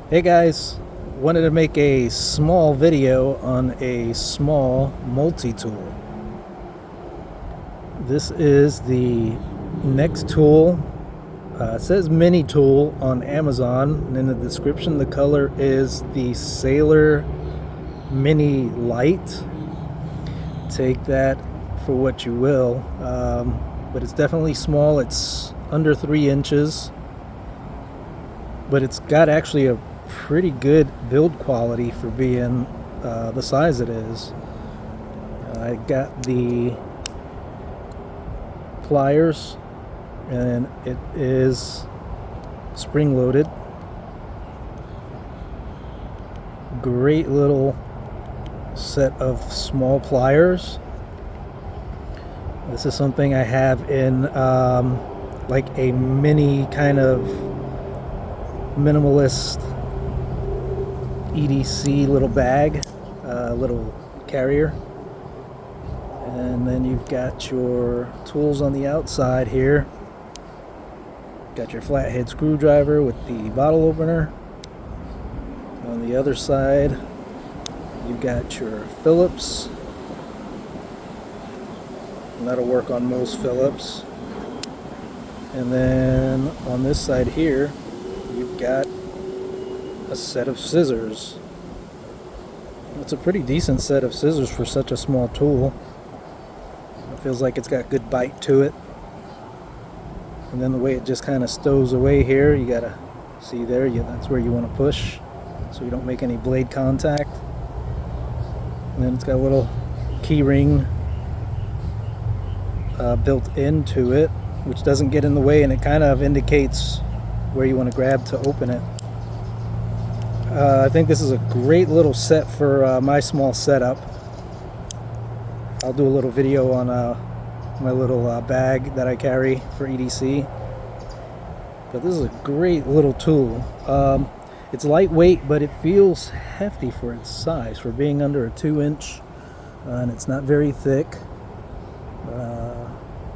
Hey guys, wanted to make a small video on a small multi-tool. This is the next tool. It says mini tool on Amazon, and in the description the color is the Sailor Mini Light. Take that for what you will, but it's definitely small. It's under 3 inches, but it's got actually a pretty good build quality for being the size it is. I got the pliers, and it is spring loaded. Great little set of small pliers. This is something I have in like a mini kind of minimalist EDC little bag, little carrier. And then you've got your tools on the outside here. Got your flathead screwdriver with the bottle opener. On the other side, you've got your Phillips. And that'll work on most Phillips. And then on this side here, you've got a set of scissors. It's a pretty decent set of scissors for such a small tool. It feels like it's got good bite to it. And then the way it just kind of stows away here, you gotta see there, that's where you want to push so you don't make any blade contact. And then it's got a little key ring built into it, which doesn't get in the way, and it kind of indicates where you want to grab to open it. I think this is a great little set for my small setup. I'll do a little video on my little bag that I carry for EDC. But this is a great little tool. It's lightweight, but it feels hefty for its size, for being under a 2-inch, and it's not very thick.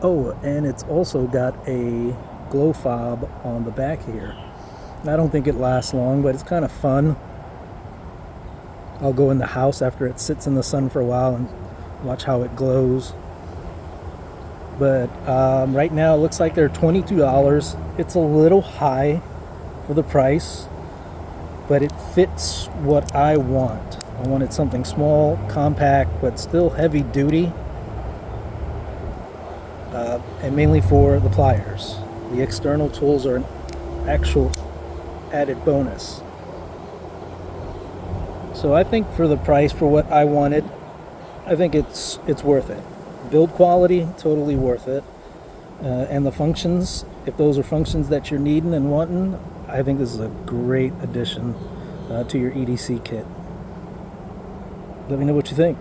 Oh, and it's also got a glow fob on the back here. I don't think it lasts long, but it's kind of fun. I'll go in the house after it sits in the sun for a while and watch how it glows. But right now it looks like they're $22. It's a little high for the price, but it fits what I want. I wanted something small, compact, but still heavy duty, and mainly for the pliers. The external tools are an actual added bonus. So I think for the price, for what I wanted, I think it's worth it. Build quality, totally worth it. And the functions, if those are functions that you're needing and wanting, I think this is a great addition to your EDC kit. Let me know what you think.